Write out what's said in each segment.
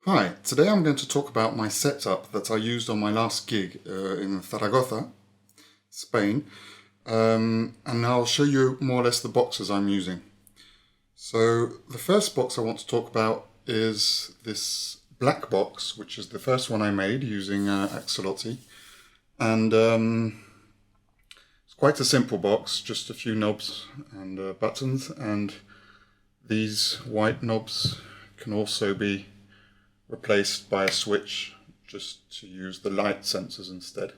Hi, today I'm going to talk about my setup that I used on my last gig in Zaragoza, Spain, and I'll show you more or less the boxes I'm using. So the first box I want to talk about is this black box, which is the first one I made using axoloti, and it's quite a simple box, just a few knobs and buttons, and these white knobs can also be replaced by a switch just to use the light sensors instead.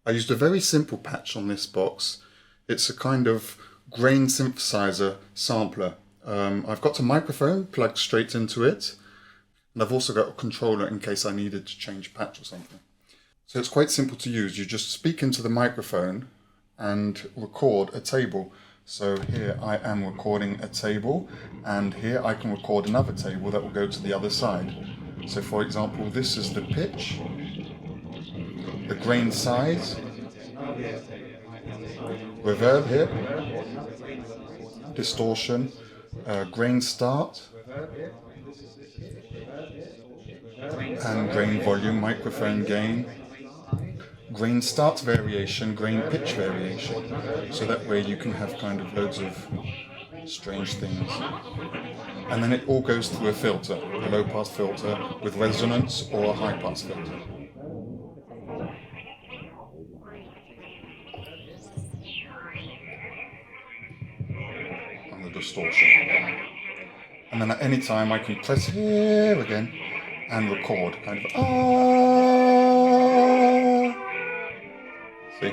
I used a very simple patch on this box. It's a kind of grain synthesizer sampler. I've got a microphone plugged straight into it, and I've also got a controller in case I needed to change patch or something. So it's quite simple to use. You just speak into the microphone and record a table. So here I am recording a table, and here I can record another table that will go to the other side. So for example, this is the pitch, the grain size, reverb here, distortion, grain start, and grain volume, microphone gain, grain start variation, grain pitch variation. So that way you can have kind of loads of strange things. And then it all goes through a filter, a low pass filter with resonance or a high pass filter. And the distortion. And then at any time I can press here again and record kind of See?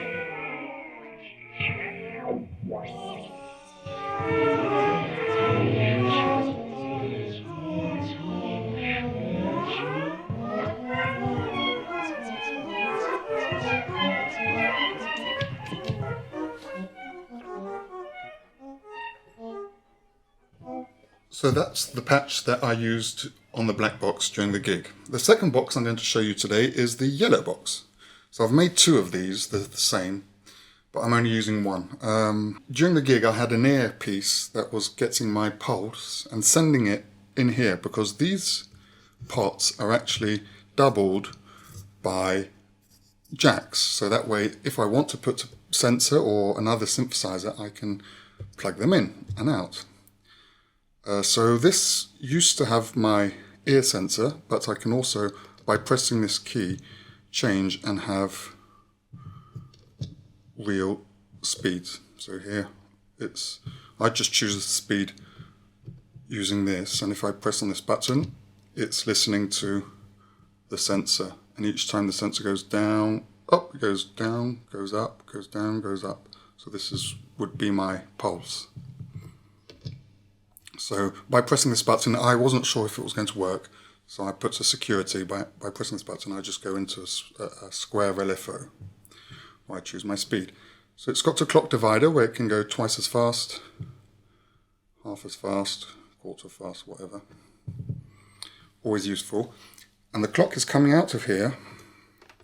So that's the patch that I used on the black box during the gig. The second box I'm going to show you today is the yellow box. So I've made two of these, they're the same, but I'm only using one. During the gig I had an earpiece that was getting my pulse and sending it in here, because these pots are actually doubled by jacks. So that way if I want to put a sensor or another synthesizer, I can plug them in and out. So this used to have my ear sensor, but I can also, by pressing this key, change and have real speed. So here I just choose the speed using this, and if I press on this button, it's listening to the sensor, and each time the sensor goes down, up, it goes down, goes up, goes down, goes up. So this would be my pulse. So by pressing this button, I wasn't sure if it was going to work, so I put a security. By pressing this button, I just go into a square LFO, where I choose my speed. So it's got a clock divider where it can go twice as fast, half as fast, quarter fast, whatever. Always useful. And the clock is coming out of here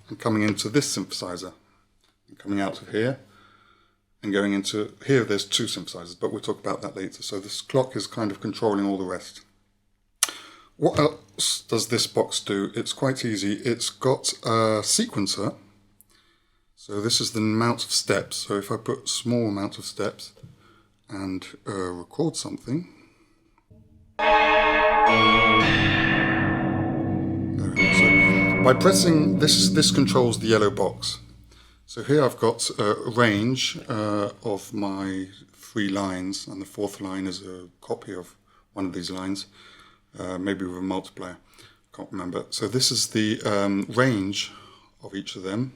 and coming into this synthesizer, and coming out of here and going into here. There's two synthesizers, but we'll talk about that later. So this clock is kind of controlling all the rest. What else does this box do? It's quite easy. It's got a sequencer. So this is the amount of steps. So if I put a small amount of steps and record something, so by pressing this controls the yellow box. So here I've got a range of my 3 lines, and the 4th line is a copy of one of these lines, maybe with a multiplier, can't remember. So this is the range of each of them.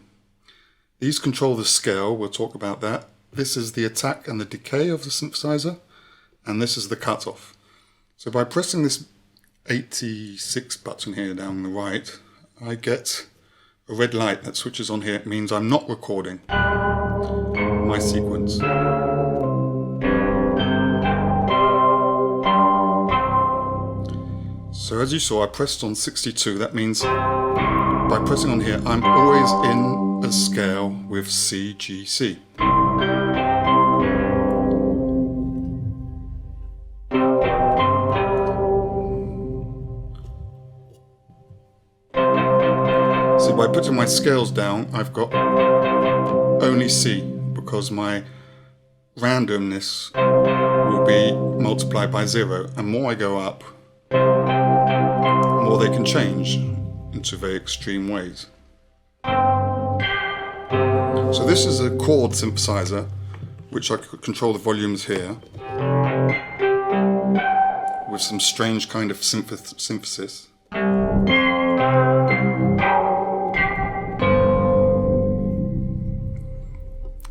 These control the scale, we'll talk about that. This is the attack and the decay of the synthesizer, and this is the cutoff. So by pressing this 86 button here down the right, I get a red light that switches on here. It means I'm not recording my sequence. So as you saw, I pressed on 62. That means by pressing on here, I'm always in a scale with C, G, C. by putting my scales down, I've got only C, because my randomness will be multiplied by 0, and more I go up, more they can change into very extreme ways. So this is a chord synthesizer, which I could control the volumes here, with some strange kind of synthesis.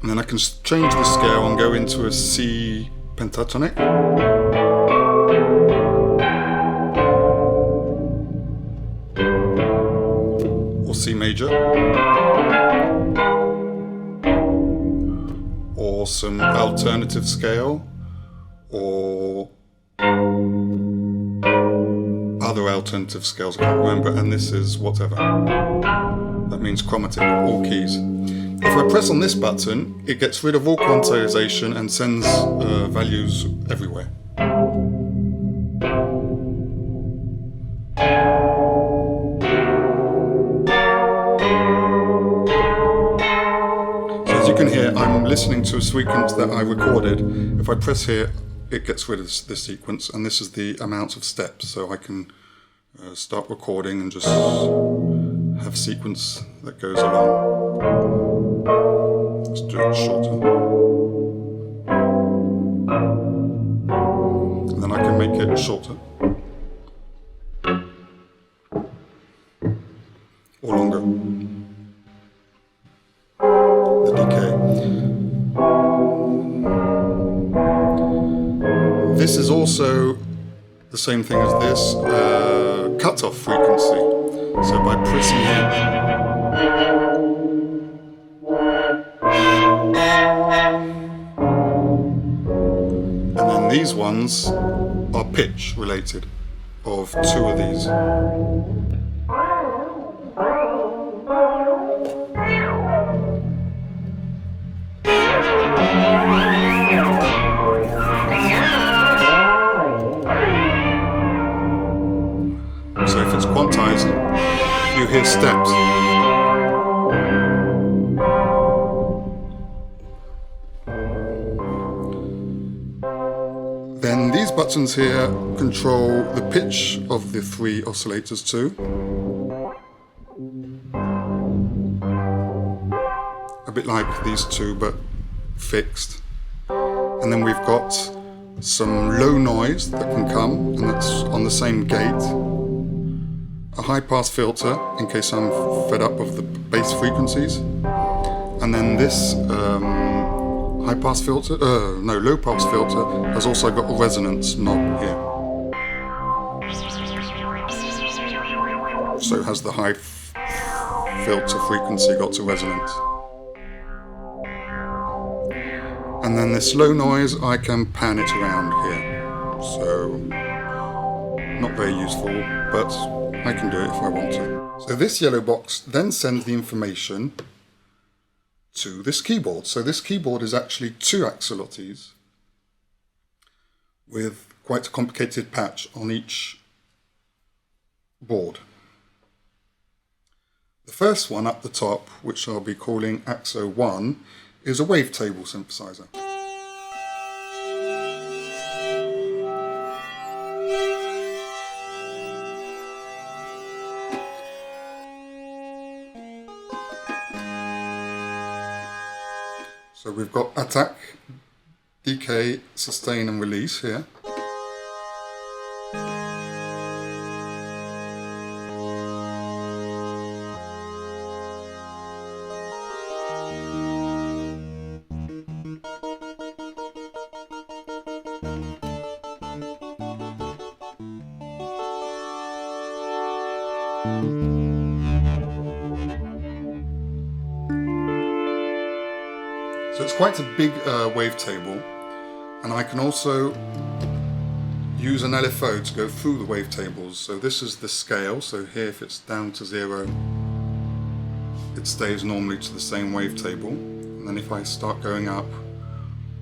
And then I can change the scale and go into a C pentatonic. Or C major. Or some alternative scale. Or other alternative scales, I can't remember, and this is whatever. That means chromatic, all keys. If I press on this button, it gets rid of all quantization and sends values everywhere. So as you can hear, I'm listening to a sequence that I recorded. If I press here, it gets rid of this sequence, and this is the amount of steps, so I can start recording and just have sequence that goes along. Let's do it shorter. And then I can make it shorter. Or longer. The decay. This is also the same thing as this, cutoff frequency. So by pressing here, and then these ones are pitch related of 2 of these. So if it's quantized, you hear steps. Then these buttons here control the pitch of the 3 oscillators too. A bit like these 2, but fixed. And then we've got some low noise that can come, and that's on the same gate. A high pass filter in case I'm fed up of the bass frequencies, and then this low pass filter has also got a resonance knob here, so has the high filter frequency got to resonance. And then this low noise, I can pan it around here, so not very useful, but I can do it if I want to. So this yellow box then sends the information to this keyboard. So this keyboard is actually 2 axolotis with quite a complicated patch on each board. The first one up the top, which I'll be calling Axo 1, is a wavetable synthesizer. So we've got attack, decay, sustain and release here. So it's quite a big wavetable, and I can also use an LFO to go through the wavetables. So this is the scale, so here if it's down to 0, it stays normally to the same wavetable, and then if I start going up,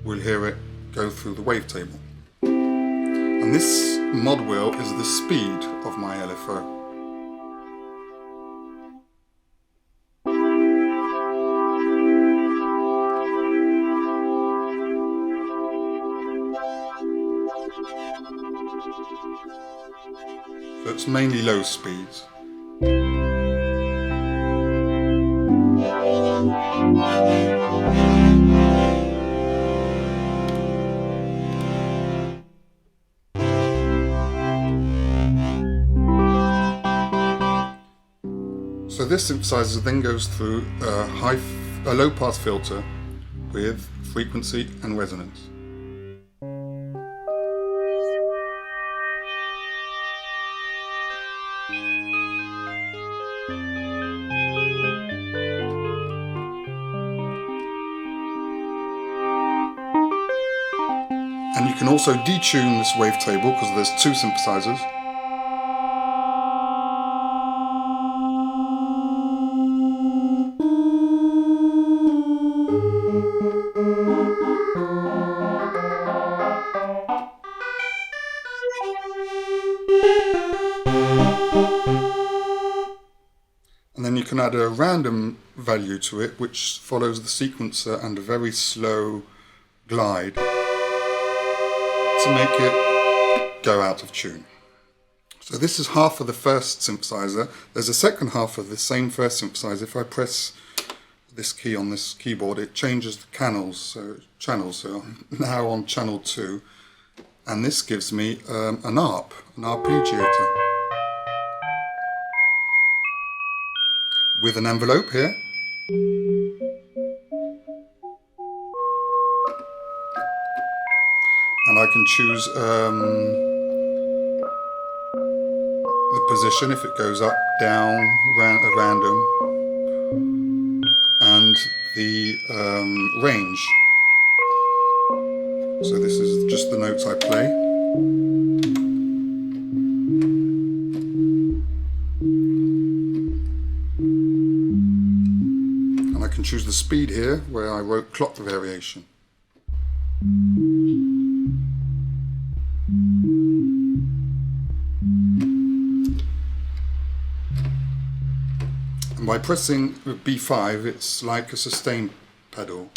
we'll hear it go through the wavetable. And this mod wheel is the speed of my LFO. but it's mainly low speeds. So this synthesizer then goes through a low pass filter with frequency and resonance. And you can also detune this wavetable because there's two synthesizers. And then you can add a random value to it which follows the sequencer and a very slow glide to make it go out of tune. So this is half of the first synthesizer. There's a second half of the same first synthesizer. If I press this key on this keyboard, it changes the channels. So I'm now on channel 2, and this gives me an arpeggiator with an envelope here. And I can choose the position, if it goes up, down, random, and the range. So this is just the notes I play. And I can choose the speed here, where I wrote clock variation. And by pressing B5, it's like a sustain pedal.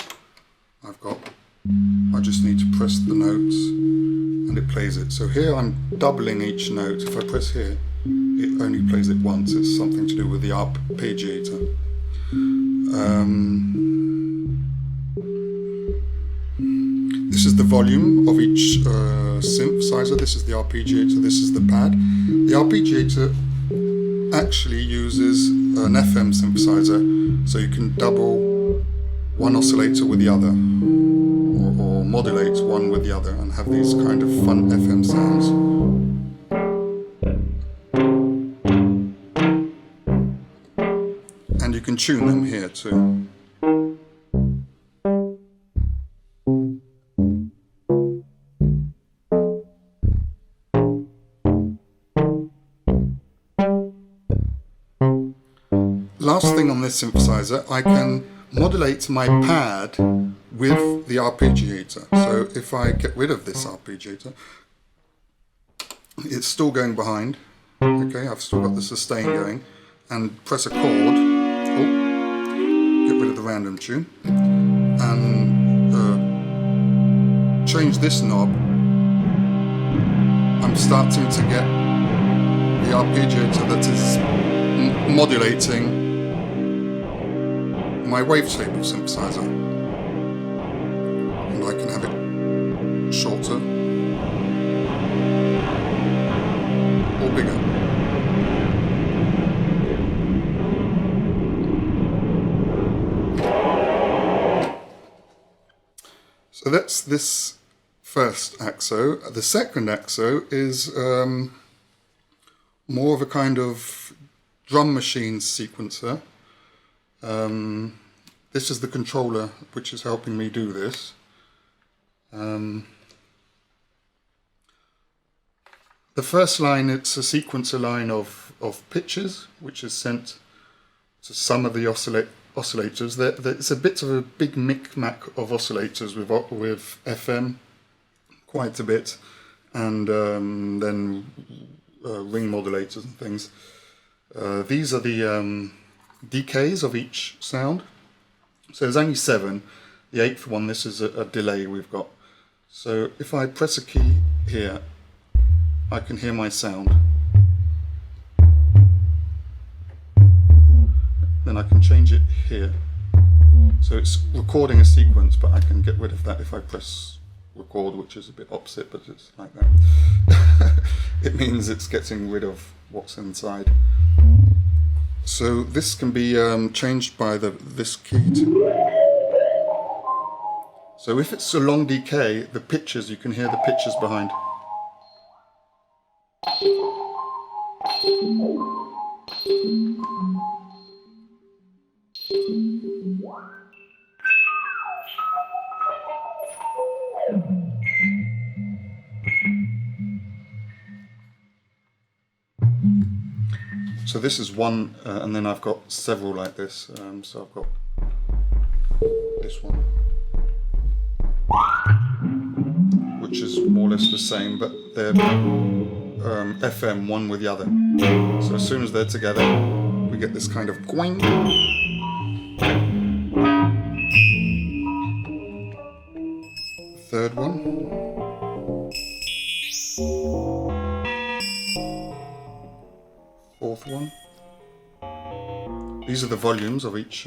I just need to press the notes and it plays it. So here I'm doubling each note. If I press here, it only plays it once. It's something to do with the arpeggiator. This is the volume of each synthesizer. This is the arpeggiator, this is the pad. The arpeggiator actually uses an FM synthesizer, so you can double one oscillator with the other, or modulate one with the other, and have these kind of fun FM sounds. And you can tune them here too. Last thing on this synthesizer, I can modulate my pad with the arpeggiator. So if I get rid of this arpeggiator, it's still going behind. Okay, I've still got the sustain going, and press a chord. Oh, get rid of the random tune, and change this knob. I'm starting to get the arpeggiator that is modulating my wavetable synthesizer, and I can have it shorter or bigger. So that's this first axo. The second axo is more of a kind of drum machine sequencer. This is the controller which is helping me do this. The first line, it's a sequencer line of pitches which is sent to some of the oscillators. It's a bit of a big micmac of oscillators with FM, quite a bit, and then ring modulators and things. These are the decays of each sound. So there's only 7. The 8th one, this is a delay we've got. So if I press a key here, I can hear my sound. can change it here. So it's recording a sequence, but I can get rid of that if I press record, which is a bit opposite, but it's like that. It means it's getting rid of what's inside. So this can be changed by this key too. So if it's a long decay, the pitches, you can hear the pitches behind. So this is one, and then I've got several like this. So I've got this one, which is more or less the same, but they're FM one with the other. So as soon as they're together, we get this kind of boing. Third one. Fourth one. These are the volumes of each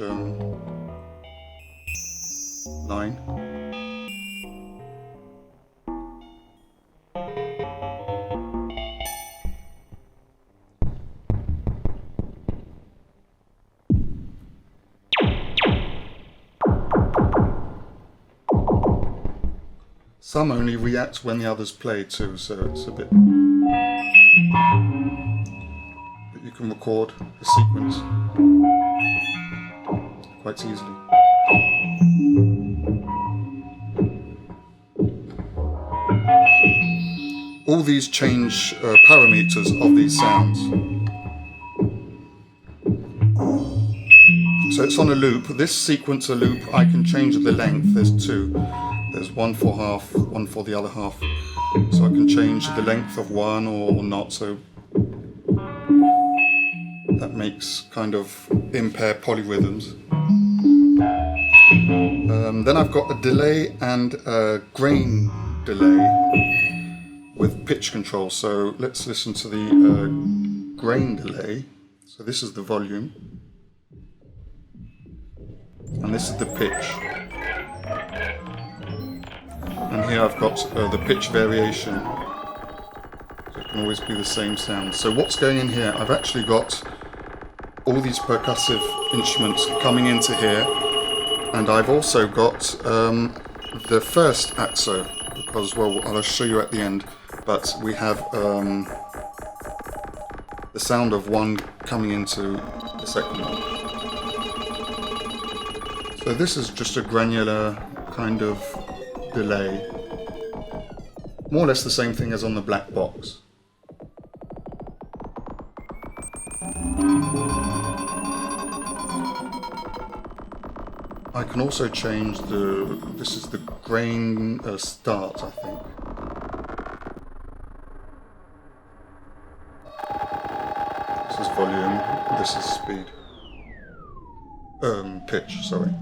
line. Some only react when the others play too, so it's a bit... But you can record a sequence quite easily. All these change parameters of these sounds. So it's on a loop. This sequencer loop, I can change the length. There's two. There's one for half, one for the other half. So I can change the length of one or not. So that makes kind of impair polyrhythms. Then I've got a delay and a grain delay with pitch control. So let's listen to the grain delay. So this is the volume. And this is the pitch. And here I've got the pitch variation. So it can always be the same sound. So what's going in here? I've actually got all these percussive instruments coming into here. And I've also got the first axo, because, well, I'll show you at the end. But we have the sound of one coming into the second one. So this is just a granular kind of delay. More or less the same thing as on the black box. I can also change this is the grain start, I think. This is volume, this is speed. Pitch, sorry.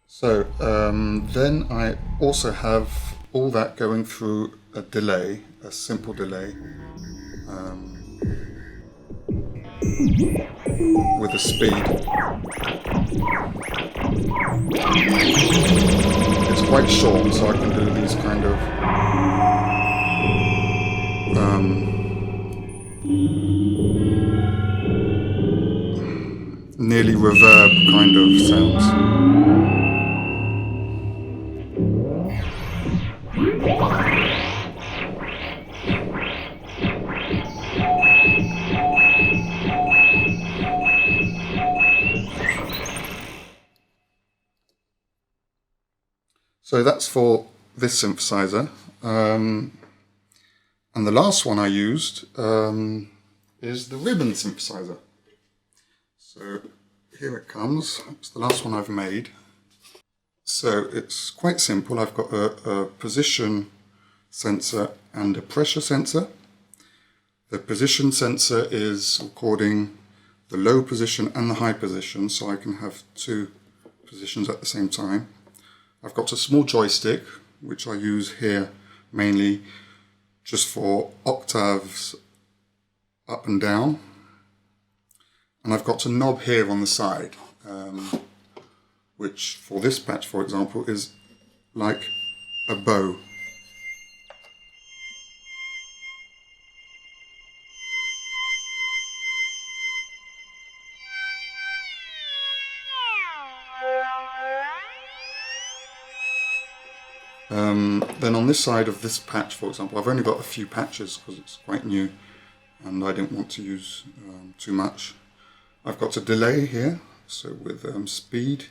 So then I also have all that going through a delay, a simple delay, with a speed. It's quite short, so I can do these kind of nearly reverb kind of sounds. So that's for this synthesizer. And the last one I used is the ribbon synthesizer. So here it comes. It's the last one I've made. So it's quite simple. I've got a position sensor and a pressure sensor. The position sensor is recording the low position and the high position, so I can have two positions at the same time. I've got a small joystick, which I use here mainly just for octaves up and down. And I've got a knob here on the side, which for this patch, for example, is like a bow. Then on this side of this patch, for example, I've only got a few patches because it's quite new and I didn't want to use too much. I've got a delay here, so with speed,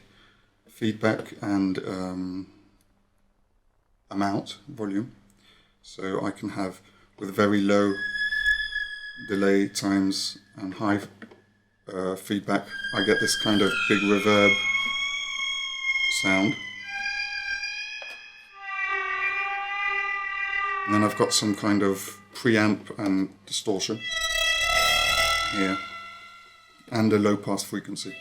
feedback and amount, volume. So I can have with very low delay times and high feedback, I get this kind of big reverb sound. And then I've got some kind of preamp and distortion here, and a low pass frequency.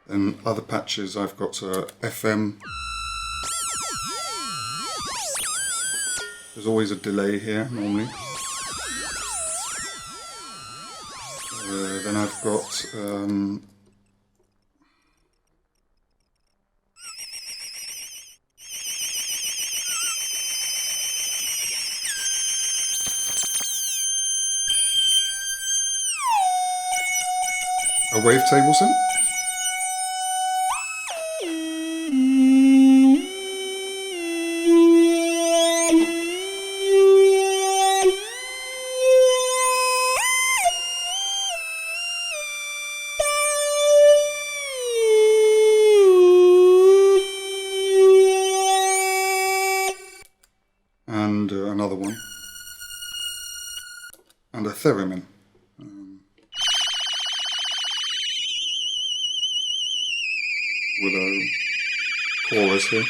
Then other patches, I've got FM. There's always a delay here, normally. Then I've got a wavetable synth. And another one, and a theremin, with a chorus here.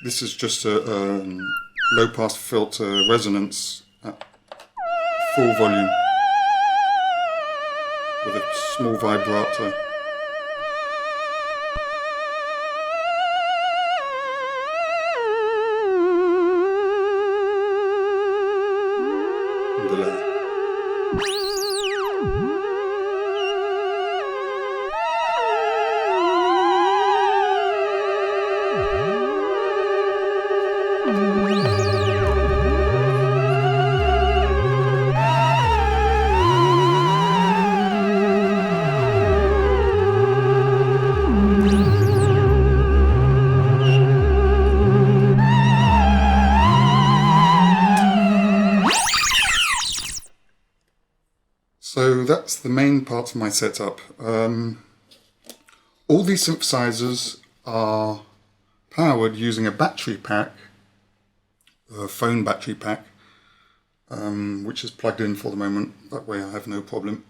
This is just a low pass filter resonance at full volume with a small vibrato. Delay. So that's the main part of my setup. All these synthesizers are powered using a battery pack, a phone battery pack, which is plugged in for the moment. That way I have no problem.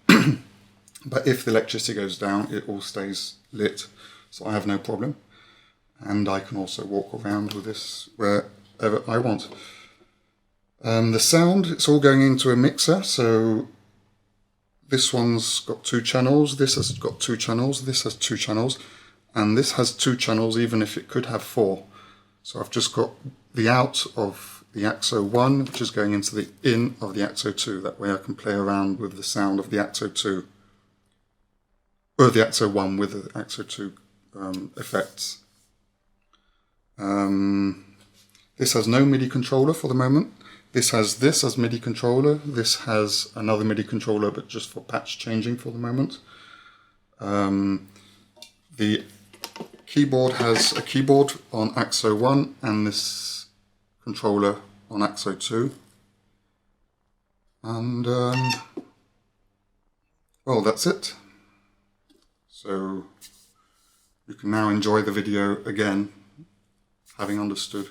But if the electricity goes down, it all stays lit, so I have no problem. And I can also walk around with this wherever I want. The sound, it's all going into a mixer, so this one's got 2 channels, this has got 2 channels, this has 2 channels, and this has 2 channels even if it could have 4. So I've just got the out of the AXO 1, which is going into the in of the AXO 2. That way I can play around with the sound of the AXO 2, or the AXO 1 with the AXO 2 effects. This has no MIDI controller for the moment. This has this as MIDI controller. This has another MIDI controller, but just for patch changing for the moment. The keyboard has a keyboard on AXO 1 and this controller on AXO 2. And, well, that's it. So you can now enjoy the video again, having understood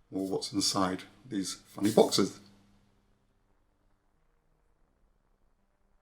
more what's inside these funny boxes.